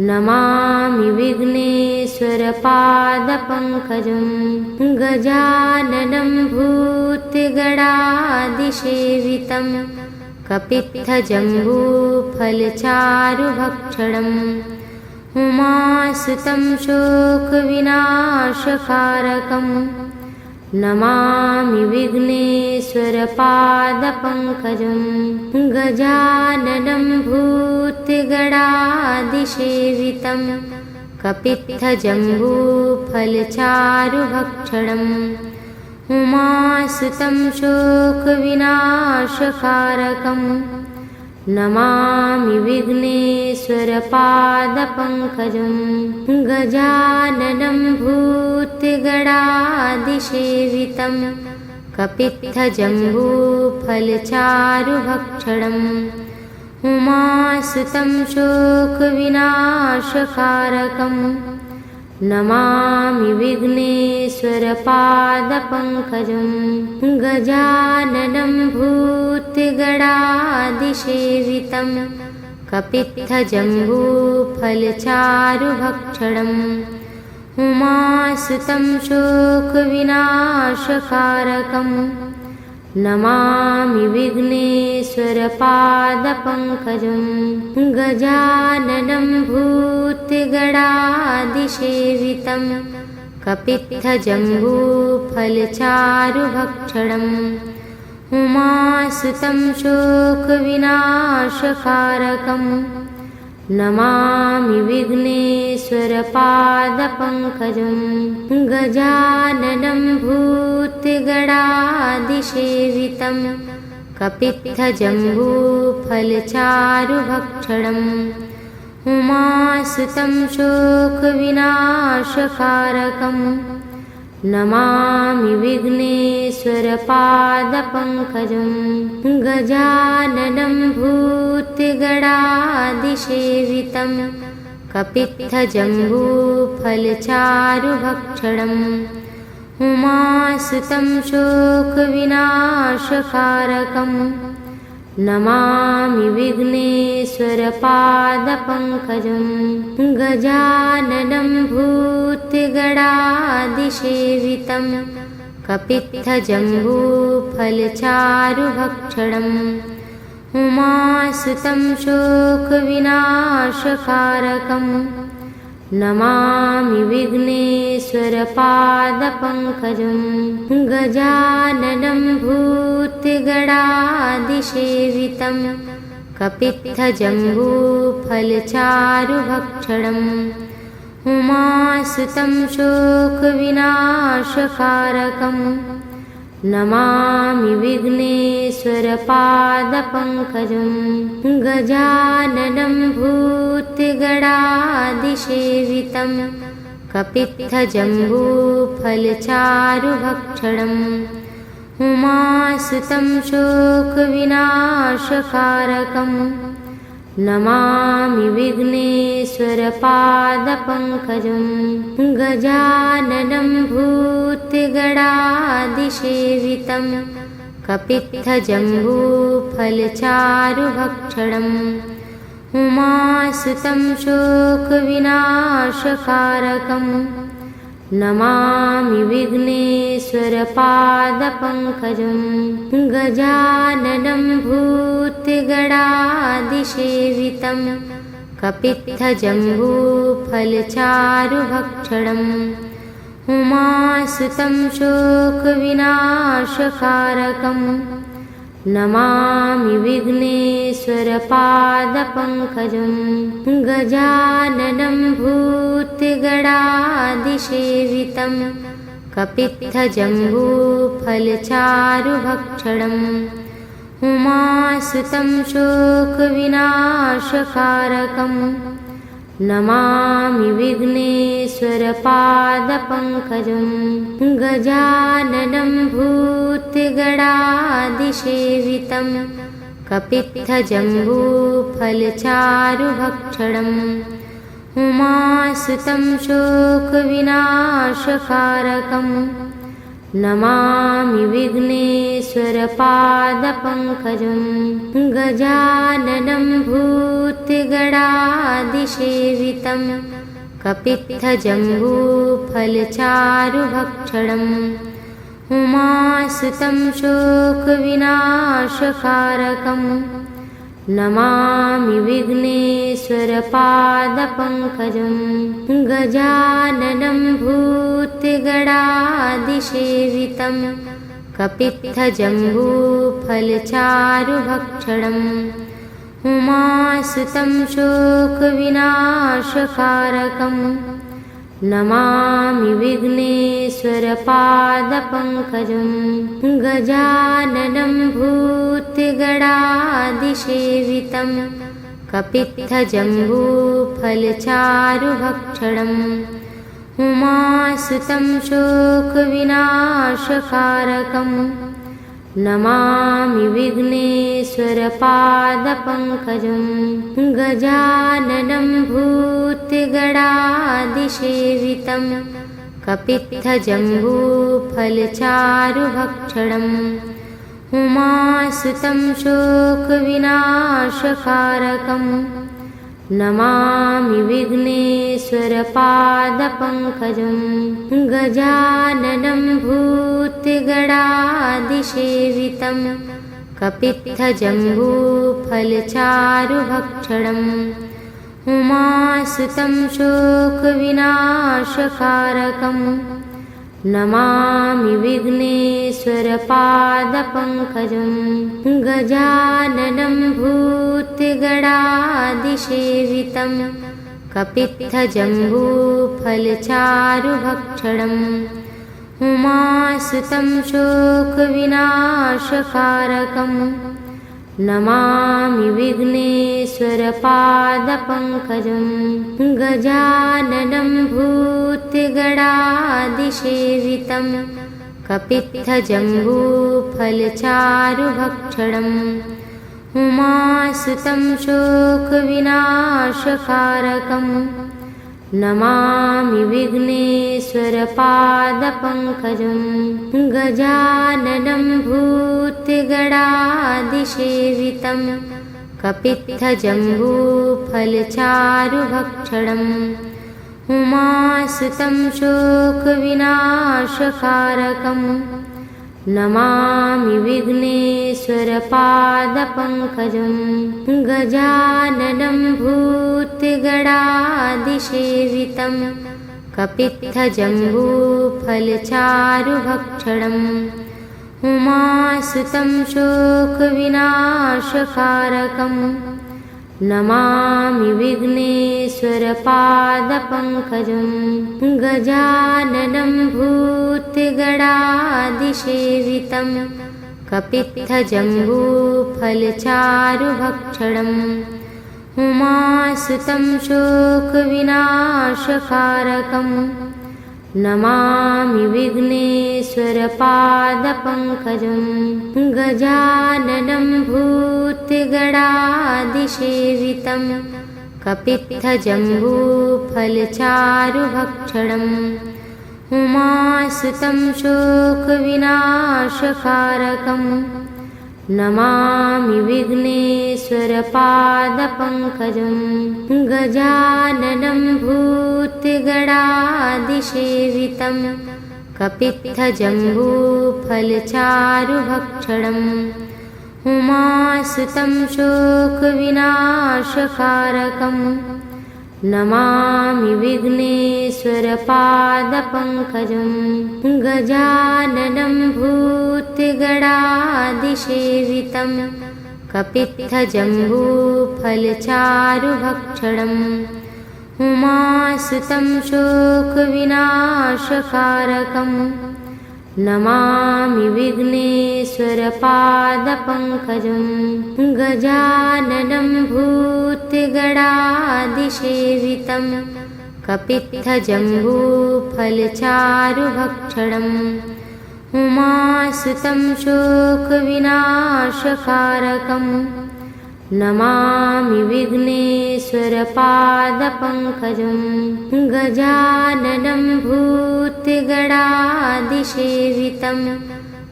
Namami विघ्नेश्वरपादपङ्कजं गजाननं भूतगणादिसेवितं कपित्थजम्बूफलचारुभक्षणम् उमासुतं शोकविनाशकारकं Namami विघ्नेश्वरपादपङ्कजं गजाननं भूतगणादिसेवितं कपित्थजम्बूफलचारुभक्षणम् उमासुतं शोकविनाशकारकं Namami विघ्नेश्वरपादपङ्कजं गजाननं भूतगणादिसेवितं कपित्थजम्बूफलचारुभक्षणम् उमासुतं शोकविनाशकारकं Namami विघ्नेश्वरपादपङ्कजं गजाननं भूतगणादिसेवितं कपित्थजम्बूफलचारुभक्षणम् उमासुतं शोकविनाशकारकं Namami विघ्नेश्वरपादपङ्कजं गजाननं भूतगणादिसेवितं कपित्थजम्बूफलचारुभक्षणम् उमासुतं शोकविनाशकारकं Namami विघ्नेश्वरपादपङ्कजं गजाननं भूतगणादिसेवितं कपित्थजम्बूफलचारुभक्षणम् उमासुतं शोकविनाशकारकं Namami विघ्नेश्वरपादपङ्कजं गजाननं भूतगणादिसेवितं कपित्थजम्बूफलचारुभक्षणम् उमासुतं शोकविनाशकारकं Namami विघ्नेश्वरपादपङ्कजं गजाननं भूतगणादिसेवितं कपित्थजम्बूफलचारुभक्षणम् उमासुतं शोकविनाशकारकं Namami विघ्नेश्वरपादपङ्कजं गजाननं भूतगणादिसेवितं कपित्थजम्बूफलचारुभक्षणम् उमासुतं शोकविनाशकारकं Namami विघ्नेश्वरपादपङ्कजं गजाननं भूतगणादिसेवितं कपित्थजम्बूफलचारुभक्षणम् उमासुतं शोकविनाशकारकं Namami विघ्नेश्वरपादपङ्कजं गजाननं भूतगणादिसेवितं कपित्थजम्बूफलचारुभक्षणम् उमासुतं शोकविनाशकारकं Namami विघ्नेश्वरपादपङ्कजं गजाननं भूतगणादिसेवितं कपित्थजम्बूफलचारुभक्षणम् उमासुतं शोकविनाशकारकं Namami विघ्नेश्वरपादपङ्कजं गजाननं भूतगणादिसेवितं कपित्थजम्बूफलचारुभक्षणम् उमासुतं शोकविनाशकारकं Namami विघ्नेश्वरपादपङ्कजं गजाननं भूतगणादिसेवितं कपित्थजम्बूफलचारुभक्षणम् उमासुतं शोकविनाशकारकं Namami विघ्नेश्वरपादपङ्कजं गजाननं भूतगणादिसेवितं कपित्थजम्बूफलचारुभक्षणम् उमासुतं शोकविनाशकारकं Namami विघ्नेश्वरपादपङ्कजं गजाननं भूतगणादिसेवितं कपित्थजम्बूफलचारुभक्षणम् उमासुतं शोकविनाशकारकं Namami विघ्नेश्वरपादपङ्कजं गजाननं भूतगणादिसेवितं कपित्थजम्बूफलचारुभक्षणम् उमासुतं शोकविनाशकारकं Namami विघ्नेश्वरपादपङ्कजं गजाननं भूतगणादिसेवितं कपित्थजम्बूफलचारुभक्षणम् उमासुतं शोकविनाशकारकं Namami विघ्नेश्वरपादपङ्कजं गजाननं भूतगणादिसेवितं कपित्थजम्बूफलचारुभक्षणम् उमासुतं शोकविनाशकारकं Namami विघ्नेश्वरपादपङ्कजं गजाननं भूतगणादिसेवितं कपित्थजम्बूफलचारुभक्षणम् उमासुतं शोकविनाशकारकं Namami विघ्नेश्वरपादपङ्कजं गजाननं भूतगणादिसेवितं कपित्थजम्बूफलचारुभक्षणम् उमासुतं शोकविनाशकारकं Namami विघ्नेश्वरपादपङ्कजं गजाननं भूतगणादिसेवितं कपित्थजम्बूफलचारुभक्षणम् उमासुतं शोकविनाशकारकं Namami विघ्नेश्वरपादपङ्कजं गजाननं भूतगणादिसेवितं कपित्थजम्बूफलचारुभक्षणम् उमासुतं शोकविनाशकारकं Namami विघ्नेश्वरपादपङ्कजं गजाननं भूतगणादिसेवितं कपित्थजम्बूफलचारुभक्षणम् उमासुतं शोकविनाशकारकं Namami विघ्नेश्वरपादपङ्कजं गजाननं भूतगणादिसेवितं कपित्थजम्बूफलचारुभक्षणम् उमासुतं शोकविनाशकारकं Namami विघ्नेश्वरपादपङ्कजं गजाननं भूतगणादिसेवितं कपित्थजम्बूफलचारुभक्षणम् उमासुतं शोकविनाशकारकं Namami विघ्नेश्वरपादपङ्कजं गजाननं भूतगणादिसेवितं कपित्थजम्बूफलचारुभक्षणम् उमासुतं शोकविनाशकारकं Namami विघ्नेश्वरपादपङ्कजं गजाननं भूतगणादिसेवितं कपित्थजम्बूफलचारुभक्षणम् उमासुतं शोकविनाशकारकं Namami विघ्नेश्वरपादपङ्कजं गजाननं भूतगणादिसेवितं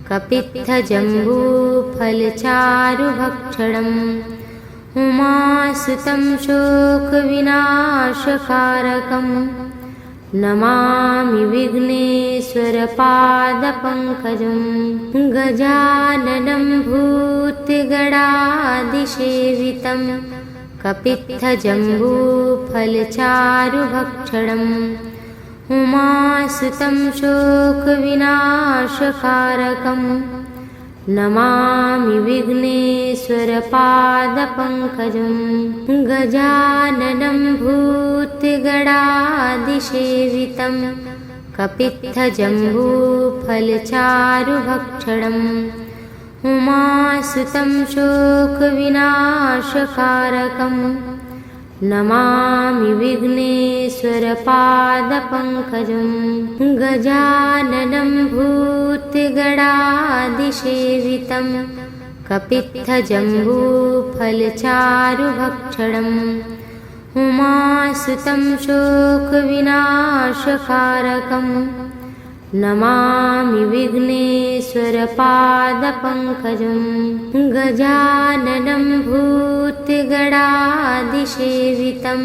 कपित्थजम्बूफलचारुभक्षणम् उमासुतं शोकविनाशकारकं Namami विघ्नेश्वरपादपङ्कजं गजाननं भूतगणादिसेवितं कपित्थजम्बूफलचारुभक्षणम् उमासुतं शोकविनाशकारकं Namami विघ्नेश्वरपादपङ्कजं गजाननं भूतगणादिसेवितं कपित्थजम्बूफलचारुभक्षणम् उमासुतं शोकविनाशकारकं Namami विघ्नेश्वरपादपङ्कजं गजाननं भूतगणादिसेवितं कपित्थजम्बूफलचारुभक्षणम् उमासुतं शोकविनाशकारकं Namami विघ्नेश्वरपादपङ्कजं गजाननं भूतगणादिसेवितं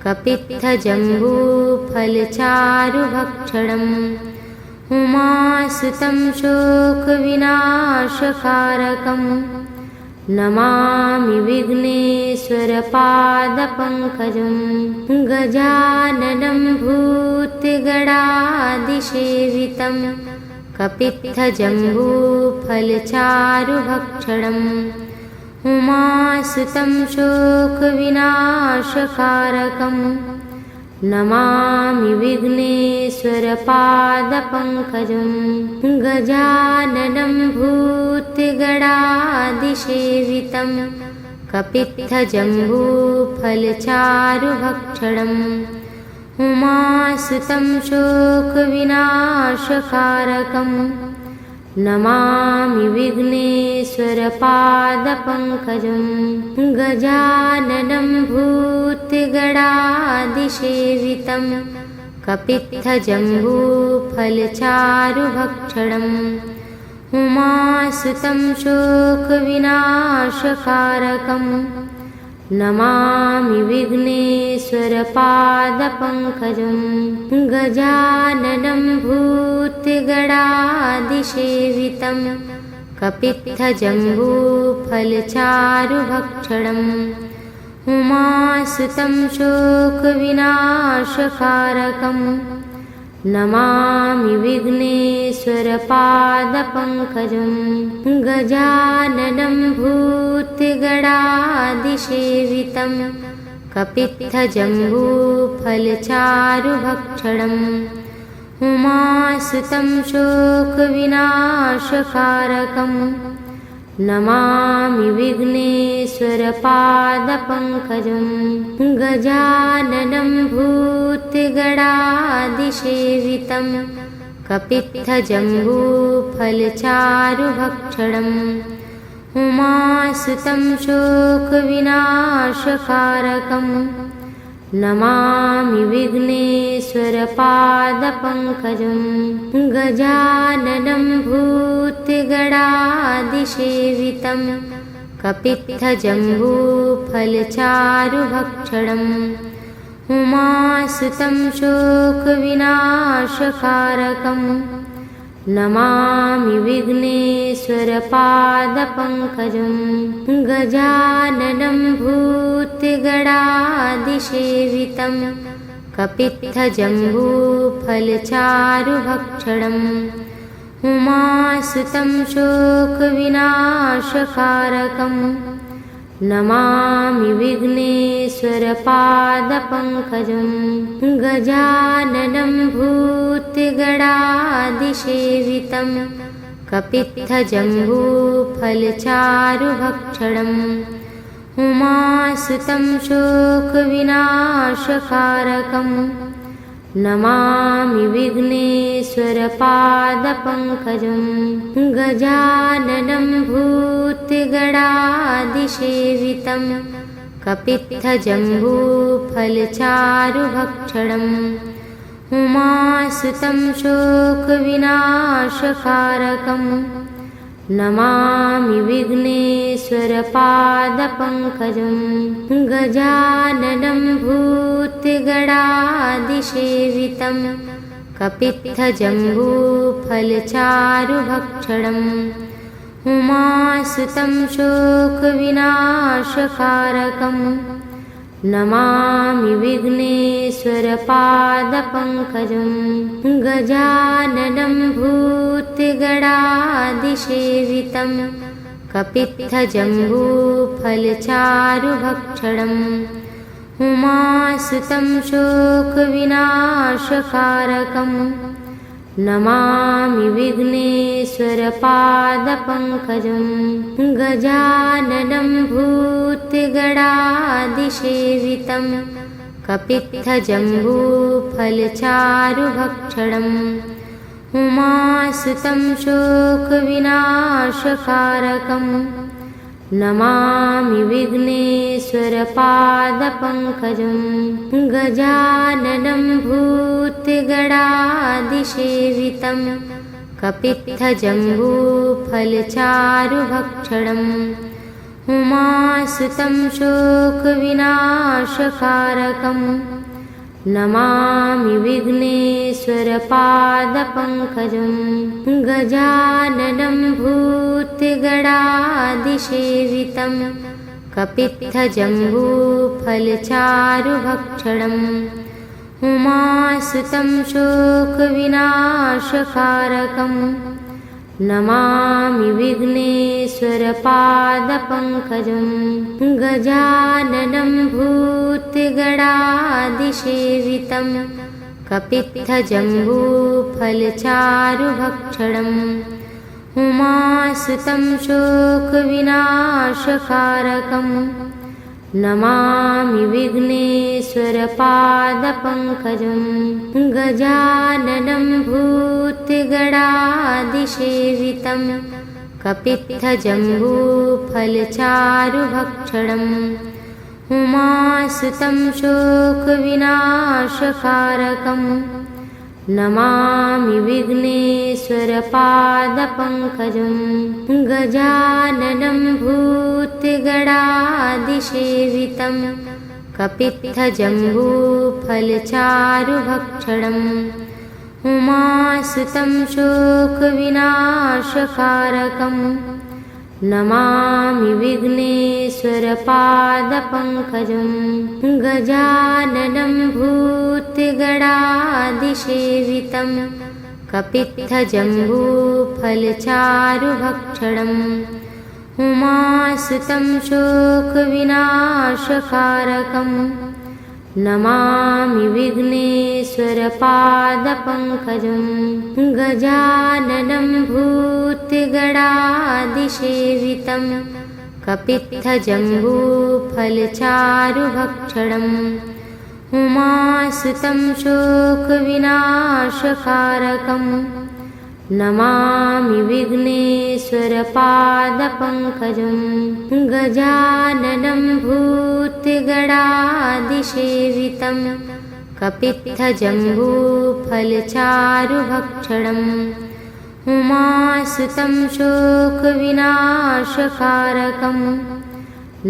कपित्थजम्बूफलचारुभक्षणम् उमासुतं शोकविनाशकारकं Namami विघ्नेश्वरपादपङ्कजं गजाननं भूतगणादिसेवितं कपित्थजम्बूफलचारुभक्षणम् उमासुतं शोकविनाशकारकं Namami विघ्नेश्वरपादपङ्कजं गजाननं भूतगणादिसेवितं कपित्थजम्बूफलचारुभक्षणम् उमासुतं शोकविनाशकारकं Namami विघ्नेश्वरपादपङ्कजं गजाननं भूतगणाधिसेवितं कपित्थजम्बूफलचारुभक्षणम् उमासुतं शोकविनाशकारकं Namami विघ्नेश्वरपादपङ्कजं गजाननं भूतगणाधिसेवितं कपित्थजम्बूफलचारुभक्षणम् उमासुतं शोकविनाशकारकं Namami विघ्नेश्वरपादपङ्कजं गजाननं भूतगणाधिसेवितं कपित्थजम्बूफलचारुभक्षणम् उमासुतं शोकविनाशकारकं Namami विघ्नेश्वरपादपङ्कजं गजाननं भूतगणाधिसेवितं कपित्थजम्बूफलचारुभक्षणम् उमासुतं शोकविनाशकारकं Namami विघ्नेश्वरपादपङ्कजं गजाननं भूतगणाधिसेवितं कपित्थजम्बूफलचारुभक्षणम् उमासुतं शोकविनाशकारकं Namami विघ्नेश्वरपादपङ्कजं गजाननं भूतगणाधिसेवितं कपित्थजम्बूफलचारुभक्षणम् उमासुतं शोकविनाशकारकं Namami विघ्नेश्वरपादपङ्कजं गजाननं भूतगणाधिसेवितं कपित्थजम्बूफलचारुभक्षणम् उमासुतं शोकविनाशकारकं Namami विघ्नेश्वरपादपङ्कजं गजाननं भूतगणाधिसेवितं कपित्थजम्बूफलचारुभक्षणम् उमासुतं शोकविनाशकारकं Namami विघ्नेश्वरपादपङ्कजं गजाननं भूतगणाधिसेवितं कपित्थजम्बूफलचारुभक्षणम् उमासुतं शोकविनाशकारकं Namami विघ्नेश्वरपादपङ्कजं गजाननं भूतगणाधिसेवितं कपित्थजम्बूफलचारुभक्षणम् उमासुतं शोकविनाशकारकं Namami विघ्नेश्वरपादपङ्कजं गजाननं भूतगणाधिसेवितं कपित्थजम्बूफलचारुभक्षणम् उमासुतं शोकविनाशकारकं Namami विघ्नेश्वरपादपङ्कजं गजाननं भूतगणाधिसेवितं कपित्थजम्बूफलचारुभक्षणम् उमासुतं शोकविनाशकारकं Namami विघ्नेश्वरपादपङ्कजं गजाननं भूतगणाधिसेवितं कपित्थजम्बूफलचारुभक्षणम् उमासुतं शोकविनाशकारकं Namami विघ्नेश्वरपादपङ्कजं गजाननं भूतगणाधिसेवितं कपित्थजम्बूफलचारुभक्षणम् उमासुतं शोकविनाशकारकं Namami विघ्नेश्वरपादपङ्कजं गजाननं भूतगणादिसेवितं कपित्थजम्बूफलचारुभक्षणम् उमासुतं शोकविनाशकारकं Namami विघ्नेश्वरपादपङ्कजं गजाननं भूतगणादिसेवितं कपित्थजम्बूफलचारुभक्षणम् उमासुतं शोकविनाशकारकं Namami विघ्नेश्वरपादपङ्कजं गजाननं भूतगणादिसेवितं कपित्थजम्बूफलचारुभक्षणम् उमासुतं शोकविनाशकारकं Namami विघ्नेश्वरपादपङ्कजं गजाननं भूतगणादिसेवितं कपित्थजम्बूफलचारुभक्षणम् उमासुतं शोकविनाशकारकं Namami विघ्नेश्वरपादपङ्कजं गजाननं भूतगणादिसेवितं कपित्थजम्बूफलचारुभक्षणम् उमासुतं शोकविनाशकारकं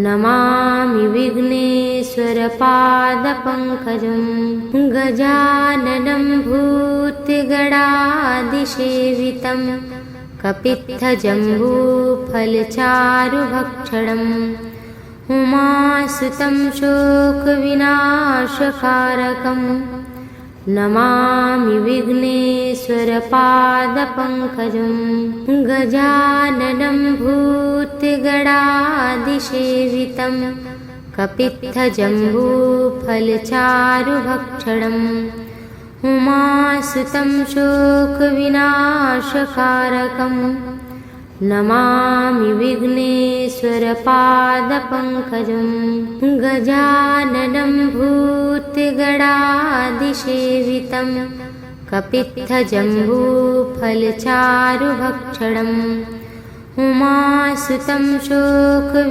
Namami विघ्नेश्वरपादपङ्कजं गजाननं भूतगणादिसेवितं कपित्थजम्बूफलचारुभक्षणम् उमासुतं शोकविनाशकारकं Namami विघ्नेश्वरपादपङ्कजं गजाननं भूतगणादिसेवितं कपित्थजम्बूफलचारुभक्षणम् उमासुतं शोकविनाशकारकं Namami विघ्नेश्वरपादपङ्कजं गजाननं भूतगणादिसेवितं कपित्थजम्बूफलचारुभक्षणम् उमासुतं शोकविनाशकारकं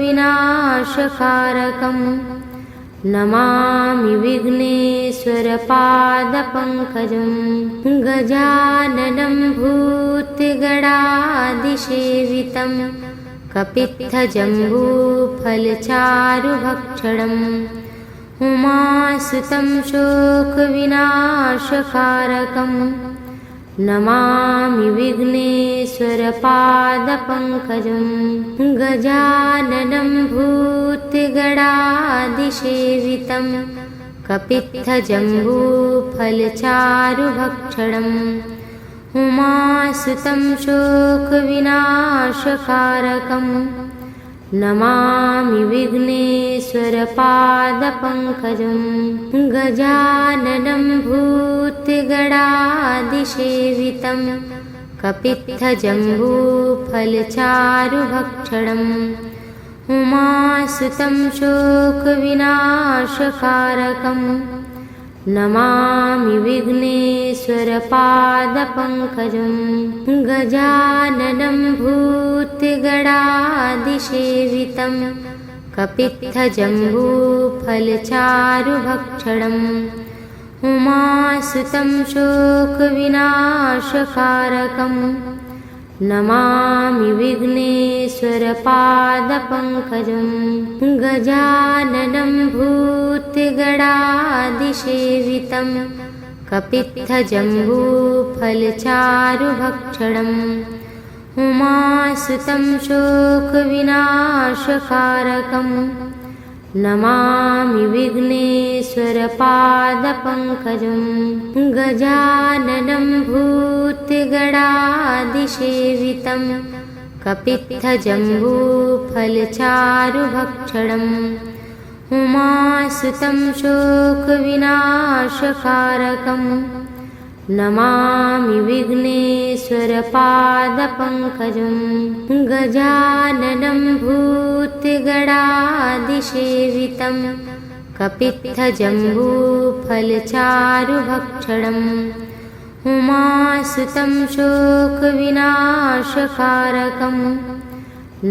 Namami विघ्नेश्वरपादपङ्कजं गजाननं भूतगणादिसेवितं कपित्थजम्बूफलचारुभक्षणम् उमासुतं शोकविनाशकारकं Namami विघ्नेश्वरपादपङ्कजं गजाननं भूतगणादिसेवितं कपित्थजम्बूफलचारुभक्षणम् उमासुतं शोकविनाशकारकं Namami विघ्नेश्वरपादपङ्कजं गजाननं भूतगणादिसेवितं कपित्थजम्बूफलचारुभक्षणम् उमासुतं शोकविनाशकारकं Namami विघ्नेश्वरपादपङ्कजं गजाननं भूतगणादिसेवितं कपित्थजम्बूफलचारुभक्षणम् उमासुतं शोकविनाशकारकं Namami विघ्नेश्वरपादपङ्कजं गजाननं भूतगणादिसेवितं कपित्थजम्बूफलचारुभक्षणम् उमासुतं शोकविनाशकारकं Namami विघ्नेश्वरपादपङ्कजं गजाननं भूतगणादिसेवितं कपित्थजम्बूफलचारुभक्षणम् उमासुतं शोकविनाशकारकं Namami विघ्नेश्वरपादपङ्कजं गजाननं भूतगणादिसेवितं कपित्थजम्बूफलचारुभक्षणम् उमासुतं शोकविनाशकारकं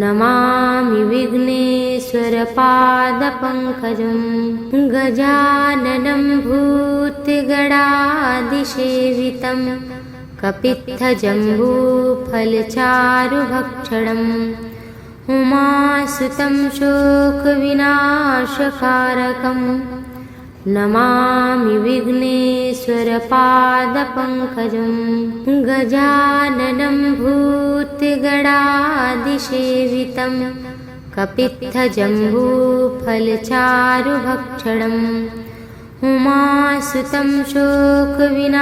Namami विघ्नेश्वरपादपङ्कजं गजाननं भूतगणादिसेवितं कपित्थजम्बूफलचारुभक्षणम् उमासुतं शोकविनाशकारकं Namami विघ्नेश्वरपादपङ्कजं गजाननं भूतगणादिसेवितं कपित्थजम्बूफलचारुभक्षणम् उमासुतं शोकविनाशकारकं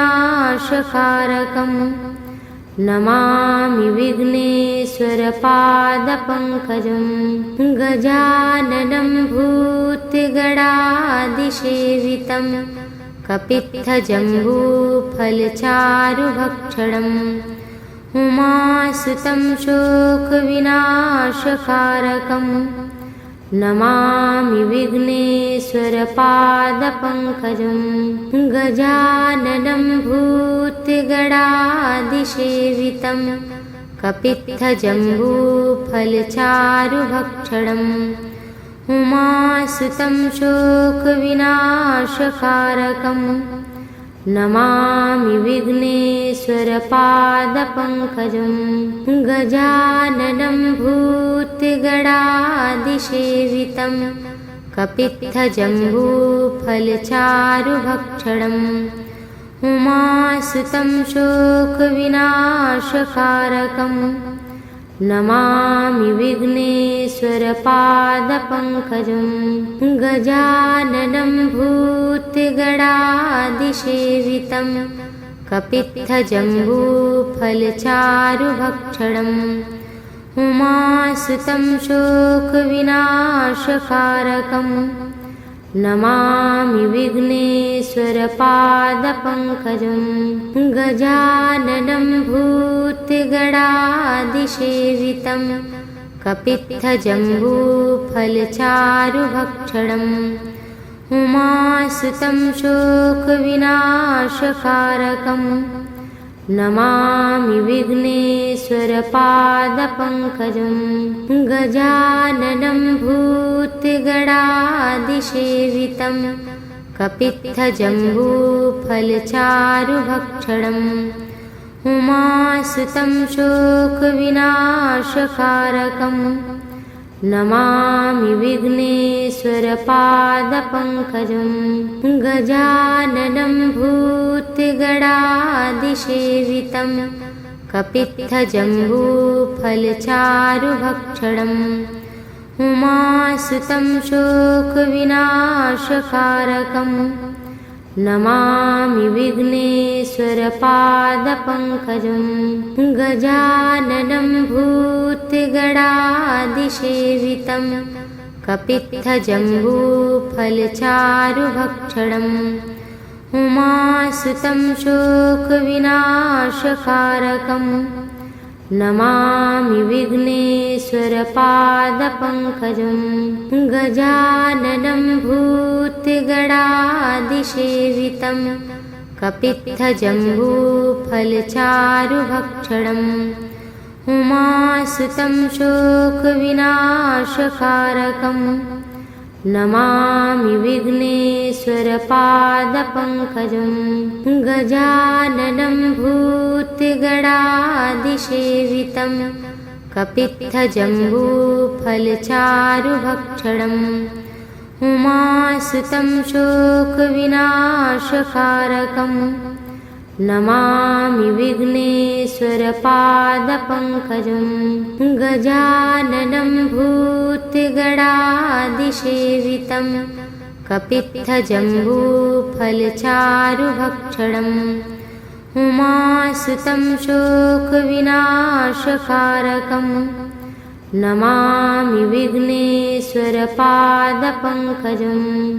Namami विघ्नेश्वरपादपङ्कजं गजाननं भूतगणादिसेवितं कपित्थजम्बूफलचारुभक्षणम् उमासुतं शोकविनाशकारकं Namami विघ्नेश्वरपादपङ्कजं गजाननं भूतगणादिसेवितं कपित्थजम्बूफलचारुभक्षणम् उमासुतं शोकविनाशकारकं Namami विघ्नेश्वरपादपङ्कजं गजाननं भूतगणादिसेवितं कपित्थजम्बूफलचारुभक्षणम् उमासुतं शोकविनाशकारकं Namami विघ्नेश्वरपादपङ्कजं गजाननं भूतगणादिसेवितं कपित्थजम्बूफलचारुभक्षणम् उमासुतं शोकविनाशकारकं Namami विघ्नेश्वरपादपङ्कजं गजाननं भूतगणादिसेवितं कपित्थजम्बूफलचारुभक्षणम् उमासुतं शोकविनाशकारकं Namami विघ्नेश्वरपादपङ्कजं गजाननं भूतगणादिसेवितं कपित्थजम्बूफलचारुभक्षणम् उमासुतं शोकविनाशकारकं Namami विघ्नेश्वरपादपङ्कजं गजाननं भूतगणादिसेवितं कपित्थजम्बूफलचारुभक्षणम् उमासुतं शोकविनाशकारकं Namami विघ्नेश्वरपादपङ्कजं गजाननं भूतगणादिसेवितं कपित्थजम्बूफलचारुभक्षणम् उमासुतं शोकविनाशकारकं Namami विघ्नेश्वरपादपङ्कजं गजाननं भूतगणादिसेवितं कपित्थजम्बूफलचारुभक्षणम् उमासुतं शोकविनाशकारकं Namami विघ्नेश्वरपादपङ्कजं गजाननं भूतगणादिसेवितं कपित्थजम्बूफलचारुभक्षणम् उमासुतं शोकविनाशकारकं Namami विघ्नेश्वरपादपङ्कजं गजाननं भूतगणादिसेवितं कपित्थजम्बूफलचारुभक्षणम् उमासुतं शोकविनाशकारकं Namami विघ्नेश्वरपादपङ्कजम्।